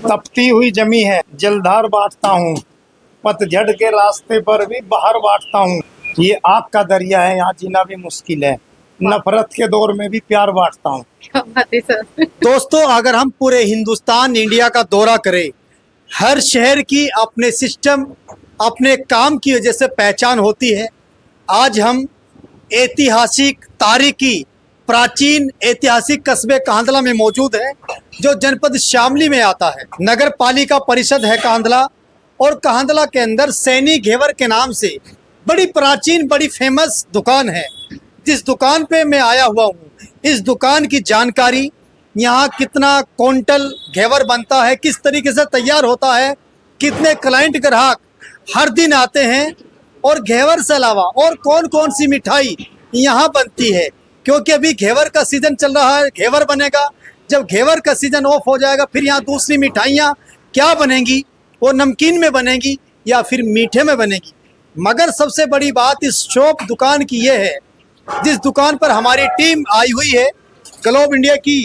तपती हुई जमी है, जलधार बांटता हूँ, पतझड़ के रास्ते पर भी बाहर बांटता हूँ। ये आग का दरिया है, यहाँ जीना भी मुश्किल है, नफरत के दौर में भी प्यार बांटता हूँ। क्या बात है सर। दोस्तों, अगर हम पूरे हिंदुस्तान इंडिया का दौरा करें, हर शहर की अपने सिस्टम, अपने काम की वजह से पहचान होती है। आज हम ऐतिहासिक, तारीखी, प्राचीन ऐतिहासिक कस्बे कांधला में मौजूद है, जो जनपद शामली में आता है। नगर पालिका परिषद है कांधला, और कांधला के अंदर सैनी घेवर के नाम से बड़ी प्राचीन, बड़ी फेमस दुकान है। जिस दुकान पे मैं आया हुआ हूँ, इस दुकान की जानकारी, यहाँ कितना क्विंटल घेवर बनता है, किस तरीके से तैयार होता है, कितने क्लाइंट ग्राहक हर दिन आते हैं, और घेवर से अलावा और कौन कौन सी मिठाई यहाँ बनती है, क्योंकि अभी घेवर का सीजन चल रहा है। घेवर बनेगा, जब घेवर का सीजन ऑफ हो जाएगा, फिर यहाँ दूसरी मिठाइयाँ क्या बनेंगी, वो नमकीन में बनेगी या फिर मीठे में बनेगी। मगर सबसे बड़ी बात इस शॉप दुकान की ये है, जिस दुकान पर हमारी टीम आई हुई है, ग्लोब इंडिया की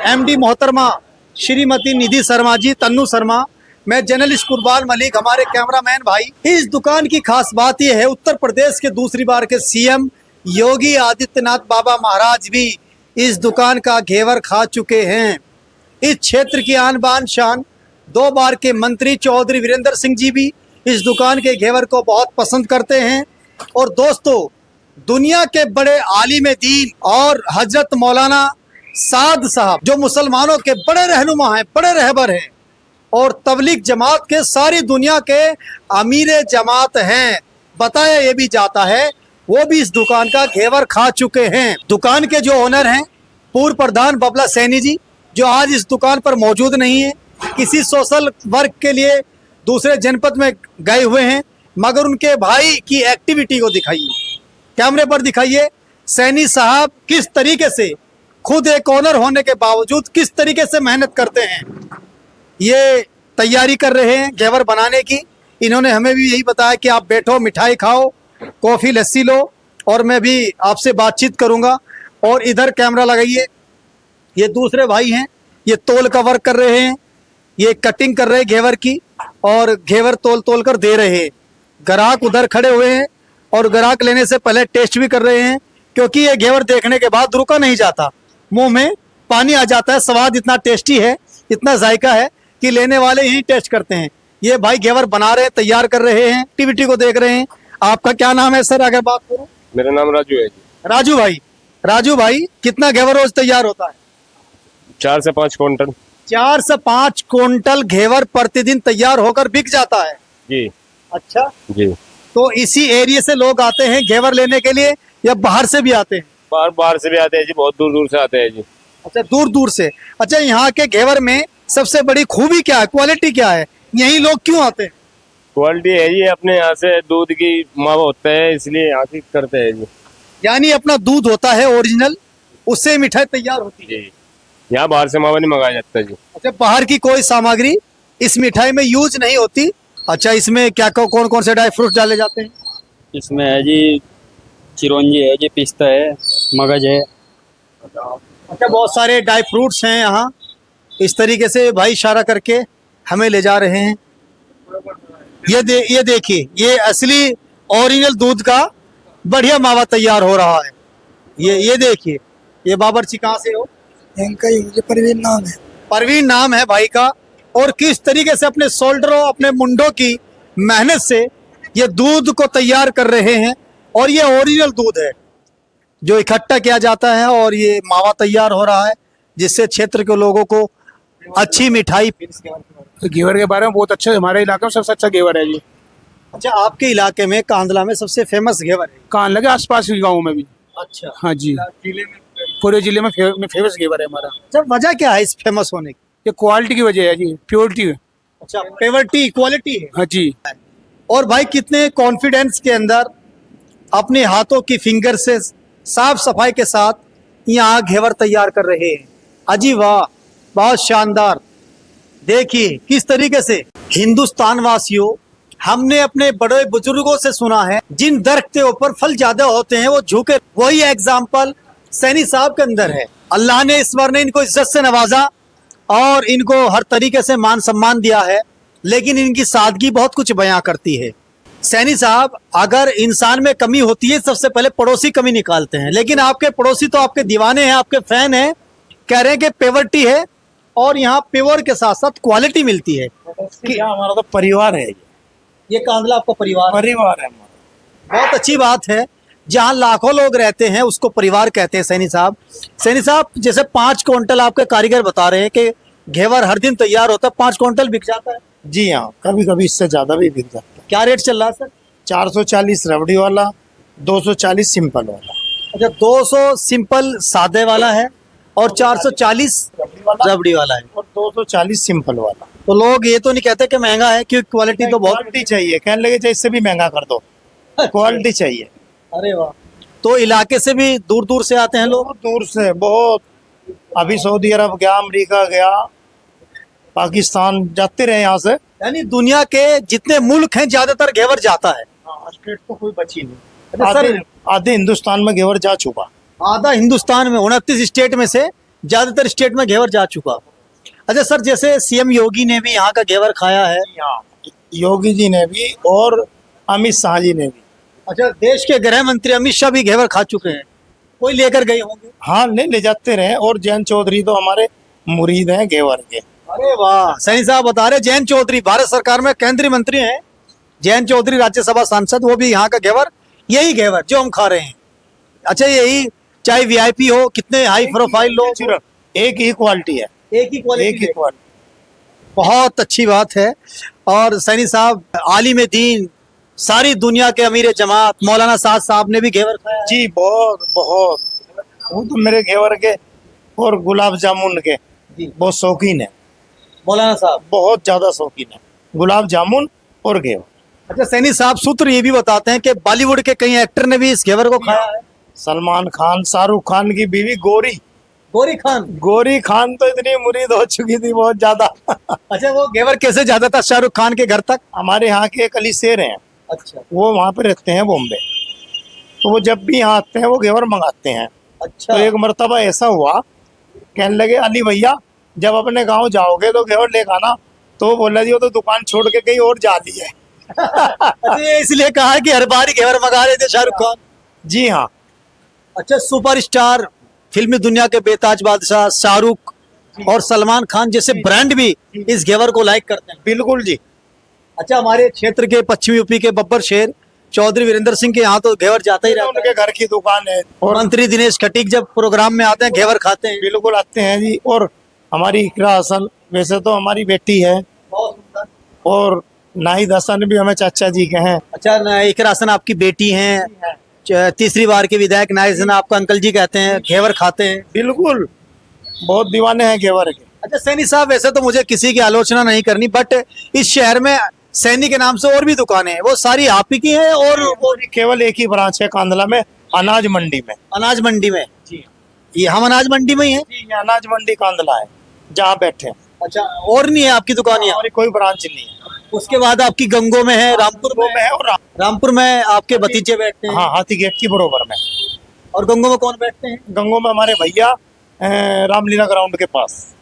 एमडी मोहतरमा श्रीमती निधि शर्मा जी, तन्नू शर्मा, मैं जर्नलिस्ट कुर्बान मलिक, हमारे कैमरामैन भाई। इस दुकान की खास बात यह है, उत्तर प्रदेश के दूसरी बार के सीएम योगी आदित्यनाथ बाबा महाराज भी इस दुकान का घेवर खा चुके हैं। इस क्षेत्र की आन बान शान 2 बार के मंत्री चौधरी वीरेंद्र सिंह जी भी इस दुकान के घेवर को बहुत पसंद करते हैं। और दोस्तों, दुनिया के बड़े आलिम दीन और हजरत मौलाना साद साहब, जो मुसलमानों के बड़े रहनुमा हैं, बड़े रहबर हैं, और तबलीग जमात के सारी दुनिया के अमीर जमात हैं, बताया ये भी जाता है, वो भी इस दुकान का घेवर खा चुके हैं। दुकान के जो ओनर हैं, पूर्व प्रधान बबला सैनी जी, जो आज इस दुकान पर मौजूद नहीं है, किसी सोशल वर्क के लिए दूसरे जनपद में गए हुए हैं। मगर उनके भाई की एक्टिविटी को दिखाइए, कैमरे पर दिखाइए, सैनी साहब किस तरीके से खुद एक ओनर होने के बावजूद किस तरीके से मेहनत करते हैं। ये तैयारी कर रहे हैं घेवर बनाने की। इन्होंने हमें भी यही बताया कि आप बैठो, मिठाई खाओ, कॉफ़ी लस्सी लो, और मैं भी आपसे बातचीत करूंगा। और इधर कैमरा लगाइए, ये दूसरे भाई हैं, ये तोल का वर्क कर रहे हैं, ये कटिंग कर रहे हैं घेवर की, और घेवर तोल तोल कर दे रहे हैं। ग्राहक उधर खड़े हुए हैं, और ग्राहक लेने से पहले टेस्ट भी कर रहे हैं, क्योंकि ये घेवर देखने के बाद रुका नहीं जाता, मुंह में पानी आ जाता है। स्वाद इतना टेस्टी है, इतना जायका है कि लेने वाले ही टेस्ट करते हैं। ये भाई घेवर बना रहे हैं, तैयार कर रहे हैं, एक्टिविटी को देख रहे हैं। आपका क्या नाम है सर, अगर बात करूं? मेरा नाम राजू है जी। राजू भाई, कितना घेवर रोज तैयार होता है? 4 से 5 क्विंटल। 4 से 5 क्विंटल घेवर प्रतिदिन तैयार होकर बिक जाता है जी। अच्छा जी। तो इसी एरिया से लोग आते हैं घेवर लेने के लिए, या बाहर से भी आते हैं? बाहर से भी आते हैं जी, बहुत दूर दूर से आते हैं जी। अच्छा, दूर दूर से। अच्छा, यहाँ के घेवर में सबसे बड़ी खूबी क्या है, क्वालिटी क्या है, यही लोग क्यों आते हैं? क्वालिटी है जी, अपने यहाँ से दूध की मावा होता है, इसलिए यहाँ से करते हैं जी। यानी अपना दूध होता है ओरिजिनल, उससे मिठाई तैयार होती है जी। यहाँ बाहर से मावा नहीं मंगाया जाता जी। अच्छा, बाहर की कोई सामग्री इस मिठाई में यूज नहीं होती। अच्छा, इसमें क्या कौन कौन से ड्राई फ्रूट डाले जाते हैं? इसमें है जी चिरौंजी है जी, पिस्ता है, मगज है। अच्छा, बहुत सारे ड्राई फ्रूट्स हैं यहाँ। इस तरीके से भाई इशारा करके हमें ले जा रहे हैं। ये देखिए, ये असली ओरिजिनल दूध का बढ़िया मावा तैयार हो रहा है। ये देखिए, ये बाबरची कहाँ से हो? इनका ही मुझे परवीन नाम है। परवीन नाम है भाई का। और किस तरीके से अपने शोल्डरों, अपने मुंडों की मेहनत से ये दूध को तैयार कर रहे हैं। और ये ओरिजिनल दूध है जो इकट्ठा किया जाता है, और ये मावा तैयार हो रहा है, जिससे क्षेत्र के लोगों को अच्छी मिठाई। घेवर के बारे में बहुत अच्छा, हमारे इलाके में सबसे अच्छा घेवर है जी। अच्छा, आपके इलाके में कांधला में सबसे फेमस घेवर है? कान लगे आसपास के गाँव में भी। अच्छा, हाँ जी, पूरे जिले में फेमस घेवर है हमारा। अच्छा, वजह क्या है इस फेमस होने की? ये क्वालिटी की वजह है जी, प्योरिटी। अच्छा, प्योरिटी, क्वालिटी है। हाँ जी। और भाई कितने कॉन्फिडेंस के अंदर अपने हाथों की फिंगर से साफ सफाई के साथ यहाँ घेवर तैयार कर रहे हैं। अजी वाह, बहुत शानदार। देखिए किस तरीके से हिंदुस्तान वासियों, हमने अपने बड़े बुजुर्गों से सुना है, जिन दरख्त के ऊपर फल ज्यादा होते हैं वो झुके। वही एग्जाम्पल सैनी साहब के अंदर है। अल्लाह ने इस बार ने इनको इज्जत से नवाजा, और इनको हर तरीके से मान सम्मान दिया है, लेकिन इनकी सादगी बहुत कुछ बयां करती है। सैनी साहब, अगर इंसान में कमी होती है सबसे पहले पड़ोसी कमी निकालते हैं, लेकिन आपके पड़ोसी तो आपके दीवाने हैं, आपके फैन हैं, कह रहे हैं कि पेवर्टी है और यहाँ पेवर के साथ साथ क्वालिटी मिलती है। कि हमारा तो परिवार है, ये कांदला आपका परिवार है। परिवार है हमारा। बहुत अच्छी बात है, जहाँ लाखों लोग रहते हैं उसको परिवार कहते हैं। सैनी साहब, जैसे 5 क्विंटल आपके कारीगर बता रहे हैं कि घेवर हर दिन तैयार होता है, 5 क्विंटल बिक जाता है। जी हाँ, कभी कभी इससे ज्यादा भी बिक जाता है। क्या रेट चल रहा है सर? 440 रबड़ी वाला, 240 सिंपल वाला। अच्छा, 200 सिंपल सादे वाला है और 440 रबड़ी वाला है। और 240 सिंपल वाला। तो लोग ये तो नहीं कहते कि महंगा है, क्योंकि क्वालिटी तो बहुत। क्वालिटी चाहिए, कहने लगे चाहे इससे भी महंगा कर दो, क्वालिटी चाहिए। अरे वाह। तो इलाके से भी दूर दूर से आते हैं लोग? बहुत दूर से, बहुत। अभी सऊदी अरब गया, अमेरिका गया, पाकिस्तान जाते रहे यहाँ से। यानी दुनिया के जितने मुल्क हैं ज्यादातर घेवर जाता है। स्टेट तो कोई बची नहीं। अच्छा सर, आधे हिंदुस्तान में घेवर जा चुका। आधा हिंदुस्तान में 29 स्टेट में से ज्यादातर स्टेट में घेवर जा चुका। अच्छा सर, जैसे सीएम योगी ने भी यहाँ का घेवर खाया है। योगी जी ने भी और अमित शाह जी ने भी। अच्छा, देश के गृह मंत्री अमित शाह भी घेवर खा चुके हैं, कोई लेकर गए होंगे? हाँ, ले जाते रहे। और जैन चौधरी तो हमारे मुरीद हैं घेवर के। अरे वाह। सैनी साहब बता रहे जैन चौधरी भारत सरकार में केंद्रीय मंत्री हैं, जैन चौधरी राज्यसभा सांसद, वो भी यहाँ का घेवर, यही घेवर जो हम खा रहे हैं। अच्छा, यही चाहे वीआईपी हो, कितने हाई प्रोफाइल लोग, एक ही क्वालिटी है, एक ही क्वालिटी। क्वालिटी। बहुत अच्छी बात है। और सैनी साहब, आलिम दीन, सारी दुनिया के अमीर जमात मौलाना साद साहब ने भी घेवर खाया जी, बहुत बहुत। वो तो मेरे घेवर के और गुलाब जामुन के बहुत शौकीन है। मौलाना साहब बहुत ज्यादा शौकीन है गुलाब जामुन और घेवर। अच्छा सैनी साहब, सूत्र ये भी बताते हैं कि बॉलीवुड के कई एक्टर ने भी इस घेवर को खाया है। सलमान खान, शाहरुख खान की बीवी गोरी खान तो इतनी मुरीद हो चुकी थी, बहुत ज्यादा। अच्छा, वो घेवर कैसे जाता था शाहरुख खान के घर तक? हमारे यहाँ के एक अली शेर हैं। अच्छा। वो वहाँ पे रहते हैं बॉम्बे, तो वो जब भी यहाँ आते हैं वो घेवर मंगाते हैं। अच्छा। तो एक मर्तबा ऐसा हुआ, कहने लगे अली भैया जब अपने गांव जाओगे तो घेवर ले आना। तो वो बोला जी वो तो दुकान छोड़ के कहीं और जा दी है। अच्छा, इसलिए कहा कि हर बार ही घेवर मंगा रहे थे शाहरुख खान? जी हाँ। अच्छा, सुपरस्टार, फिल्मी दुनिया के बेताज बादशाह शाहरुख और सलमान खान जैसे ब्रांड भी इस घेवर को लाइक करते हैं। बिल्कुल जी। अच्छा, हमारे क्षेत्र के पश्चिमी यूपी के बब्बर शेर चौधरी वीरेंद्र सिंह के यहाँ तो घेवर जाता ही रहता है। उनके घर की दुकान है। और मंत्री दिनेश खटीक जब प्रोग्राम में आते हैं घेवर खाते हैं। बिल्कुल आते हैं जी। और हमारी इकरा हसन वैसे तो हमारी बेटी है, बहुत सुंदर। और नाहिद हसन भी हमें चाचा जी के हैं। अच्छा, इकरा हसन आपकी बेटी हैं, तीसरी बार के विधायक नाहिद हसन आपको अंकल जी कहते हैं, घेवर खाते हैं। बिल्कुल, बहुत दीवाने हैं घेवर के। अच्छा सैनी साहब, वैसे तो मुझे किसी की आलोचना नहीं करनी, बट इस शहर में सैनी के नाम से और भी दुकानें हैं, वो सारी आप ही की हैं? और केवल एक ही ब्रांच है कांदला में, अनाज मंडी में। अनाज मंडी में? जी, ये हम अनाज मंडी में ही हैं? ये अनाज मंडी कांदला है जहाँ बैठे हैं। अच्छा, और नहीं है आपकी दुकान यहाँ? हमारी कोई ब्रांच नहीं है। उसके बाद आपकी गंगो में है, रामपुर में है, और रामपुर में आपके भतीजे बैठते हैं। हाँ, हाथी गेट की बरोबर में। और गंगो में कौन बैठते हैं? गंगो में हमारे भैया रामलीला ग्राउंड के पास।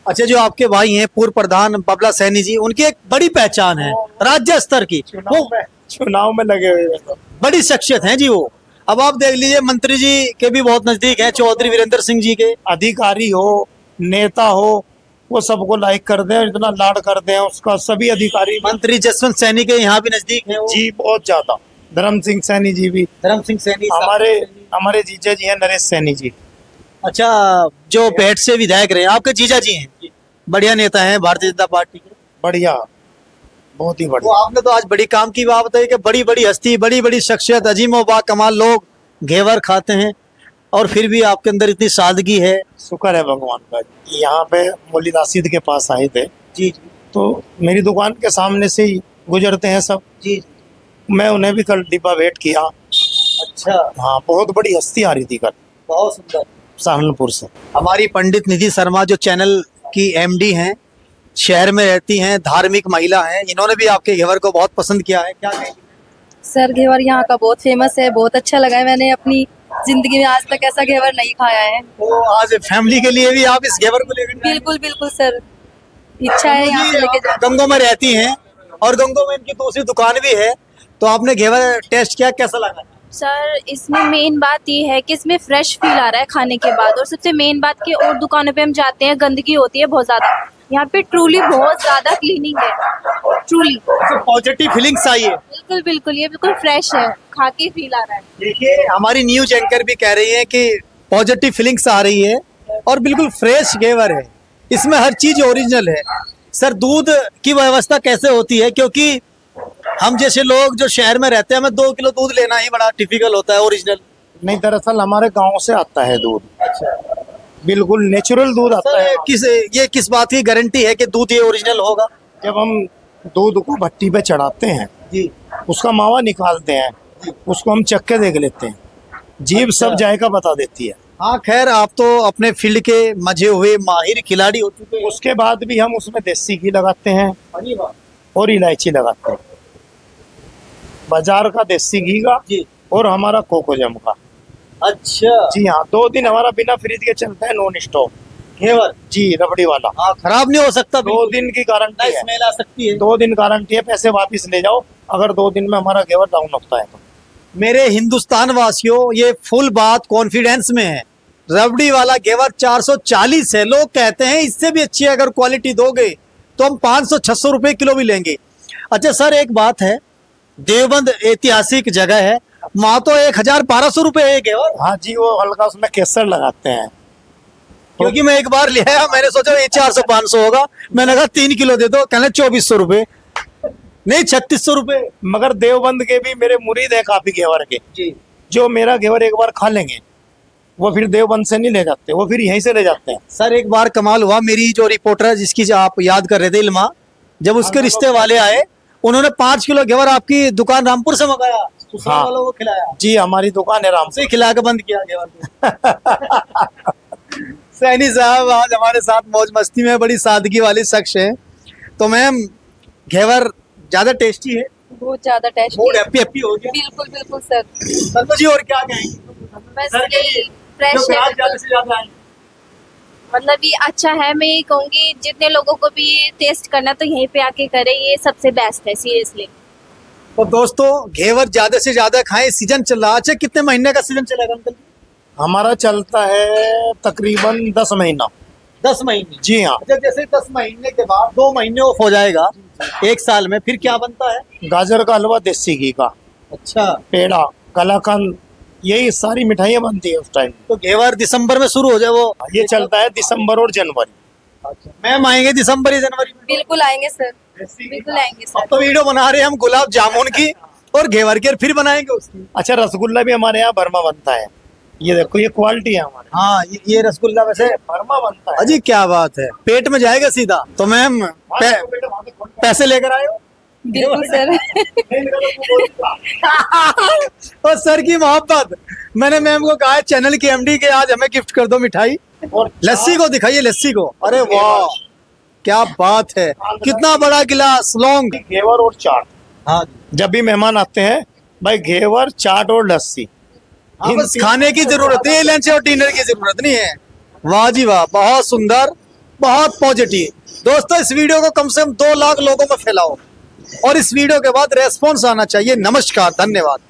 अच्छा, जो आपके भाई हैं पूर्व प्रधान बबला सैनी जी, उनकी एक बड़ी पहचान है राज्य स्तर की, वो चुनाव में लगे हुए हैं। बड़ी शख्सियत हैं जी वो। अब आप देख लीजिए, मंत्री जी के भी बहुत नजदीक हैं, चौधरी वीरेंद्र सिंह जी के। अधिकारी हो, नेता हो, वो सबको लाइक करते हैं, इतना लाड करते हैं उसका सभी अधिकारी। मंत्री जसवंत सैनी के यहाँ भी नजदीक है वो। जी, बहुत ज्यादा। धर्म सिंह सैनी जी भी। धर्म सिंह सैनी हमारे जीजा जी हैं नरेश सैनी जी। अच्छा, जो पेट से विधायक रहे, आपके जीजा जी हैं, बढ़िया नेता हैं भारतीय जनता पार्टी के। बढ़िया, बहुत ही वो बढ़िया। आपने तो आज बड़ी काम की बात बताई कि बड़ी बड़ी हस्ती, बड़ी बड़ी शख्सियत, अजीम बा कमाल लोग घेवर खाते हैं, और फिर भी आपके अंदर इतनी सादगी है। शुक्र है भगवान का। यहाँ पे मौलवी राशिद के पास आए थे जी। तो मेरी दुकान के सामने से ही गुजरते हैं सब जी। मैं उन्हें भी कल डिब्बा भेंट किया। अच्छा। हाँ, बहुत बड़ी हस्ती आ रही थी कल बहुत सुंदर। सहारनपुर से। हमारी पंडित निधि शर्मा जो चैनल की एमडी हैं, शहर में रहती हैं, धार्मिक महिला हैं, इन्होंने भी आपके घेवर को बहुत पसंद किया है, क्या कहेंगे? सर, घेवर यहाँ का बहुत फेमस है, बहुत अच्छा लगा है। मैंने अपनी जिंदगी में आज तक ऐसा घेवर नहीं खाया है। तो आज फैमिली के लिए भी आप इस घेवर को लेकर जाएंगे? बिल्कुल बिल्कुल सर, इच्छा है यहाँ से लेके जाए। गंगो में रहती हैं और गंगो में इनकी दूसरी दुकान भी है, तो आपने घेवर टेस्ट किया, कैसा लगा? सर इसमें मेन बात ये है कि इसमें फ्रेश फील आ रहा है खाने के बाद, और सबसे मेन बात कि और दुकानों पे हम जाते हैं गंदगी होती है बहुत ज्यादा, यहाँ पे ट्रूली बहुत ज्यादा क्लीनिंग है, ट्रूली पॉजिटिव फीलिंग्स आई है। बिल्कुल बिल्कुल, ये बिल्कुल फ्रेश है, खा के फील आ रहा है। देखिए हमारी न्यूज एंकर भी कह रही है कि पॉजिटिव फीलिंग्स आ रही है और बिल्कुल फ्रेश घेवर है, इसमें हर चीज ओरिजिनल है। सर दूध की व्यवस्था कैसे होती है, क्योंकि हम जैसे लोग जो शहर में रहते हैं हमें 2 किलो दूध लेना ही बड़ा टिपिकल होता है ओरिजिनल। नहीं, दरअसल हमारे गांव से आता है दूध। अच्छा बिल्कुल नेचुरल दूध आता है। ये किस बात की गारंटी है कि दूध ये ओरिजिनल होगा? जब हम दूध को भट्टी पे चढ़ाते हैं जी, उसका मावा निकालते हैं, उसको हम चख के देख लेते हैं, जीभ सब जायका बता देती है। हाँ खैर आप तो अपने फील्ड के मजे हुए माहिर खिलाड़ी हो चुके हैं। उसके बाद भी हम उसमें देसी घी लगाते हैं और इलायची लगाते हैं, बाजार का देसी घी का जी। और हमारा कोकोजम का। अच्छा जी हाँ, 2 दिन हमारा बिना फ्रिज के चलता है, नॉन स्टॉप घेवर, जी, रबड़ी वाला। हाँ खराब नहीं हो सकता, 2 दिन की गारंटी है, स्मेल आ सकती है। 2 दिन गारंटी है, पैसे वापस ले जाओ अगर 2 दिन में हमारा घेवर डाउन होता है तो। मेरे हिंदुस्तान वासियों, ये फुल बात कॉन्फिडेंस में है, रबड़ी वाला घेवर 440 है। लोग कहते हैं इससे भी अच्छी अगर क्वालिटी दोगे तो हम 500-600 रुपए किलो भी लेंगे। अच्छा सर एक बात है, देवबंद ऐतिहासिक जगह है, वहां तो 1000-1200 रुपए है घेवर। हाँ जी, वो हल्का उसमें केसर लगाते हैं। क्योंकि मैं एक बार लिया, मैंने सोचा ये 400-500 होगा, मैंने कहा 3 किलो दे दो, कहने 2400 रुपए, नहीं 3600 रुपए। मगर देवबंद के भी मेरे मुरीद हैं काफी घेवर के, जी, जो मेरा घेवर एक बार खा लेंगे वो फिर देवबंद से नहीं ले जाते, वो फिर यहीं से ले जाते हैं। सर एक बार कमाल हुआ, मेरी जो रिपोर्टर है जिसकी जो आप याद कर रहे थे इल्मा, जब उसके रिश्ते वाले आए उन्होंने 5 किलो घेवर आपकी दुकान रामपुर से मंगाया, हाँ। वालों को खिलाया, जी, हमारी दुकान है राम से खिला के बंद किया घेवर। सैनी साहब आज हमारे साथ मौज मस्ती में, बड़ी सादगी वाली शख्स है। तो मैम घेवर ज्यादा टेस्टी है, बहुत ज्यादा टेस्ट मूड हैप्पी हैप्पी हो गया। बिल्कुल बिल्कुल सर, संतो जी और क्या कहेंगे? बस सर, यही फ्रेश जो है ग्राहक ज्यादा बिल्कुल। से ज्यादा आए। मतलब ये अच्छा है, मैं ये कहूँगी जितने लोगों को भी ये टेस्ट करना तो यहीं पे आके करें, ये सबसे बेस्ट है सीरियसली। तो दोस्तों घेवर ज्यादा से ज्यादा खाएं, सीजन चल रहा है। अच्छा कितने महीने का सीजन चलेगा अंकल? हमारा चलता है तकरीबन 10 महीना। 10 महीने। जी हाँ। अच्छा जैसे 10 महीने के बाद 2 महीने ऑफ हो जाएगा, 1 साल में फिर क्या बनता है? गाजर का हलवा देसी घी का, अच्छा पेड़ा, कलाकंद, यही सारी मिठाइयाँ बनती है उस टाइम। तो घेवर दिसंबर में शुरू हो जाए वो? ये चलता है दिसंबर और जनवरी। अच्छा मैम आएंगे दिसंबर या जनवरी में? बिल्कुल आएंगे सर, बिल्कुल आएंगे अब सर। तो वीडियो बना रहे हैं हम गुलाब जामुन की और घेवर की, और फिर बनाएंगे उसकी। अच्छा, रसगुल्ला भी हमारे यहाँ बर्मा बनता है, ये देखो, ये क्वालिटी है हमारे। हाँ ये रसगुल्ला वैसे बर्मा बनता है। अजी क्या बात है, पेट में जाएगा सीधा। तो मैम पैसे लेकर आए हो? बिल्कुल सर। और सर की मोहब्बत, मैंने मैम को कहा है चैनल की एमडी के आज हमें गिफ्ट कर दो मिठाई। और लस्सी को दिखाइए, लस्सी को। अरे वाह क्या बात है, कितना बड़ा गिलास लॉन्ग। घेवर और चाट, हाँ जब भी मेहमान आते हैं भाई घेवर, चाट और लस्सी, हाँ, बस खाने की जरूरत है, लंच और डिनर की जरूरत नहीं है। वाह जी वाह, बहुत सुंदर, बहुत पॉजिटिव। दोस्तों इस वीडियो को कम से कम 2 लाख लोगों में फैलाओ और इस वीडियो के बाद रेस्पॉन्स आना चाहिए। नमस्कार, धन्यवाद।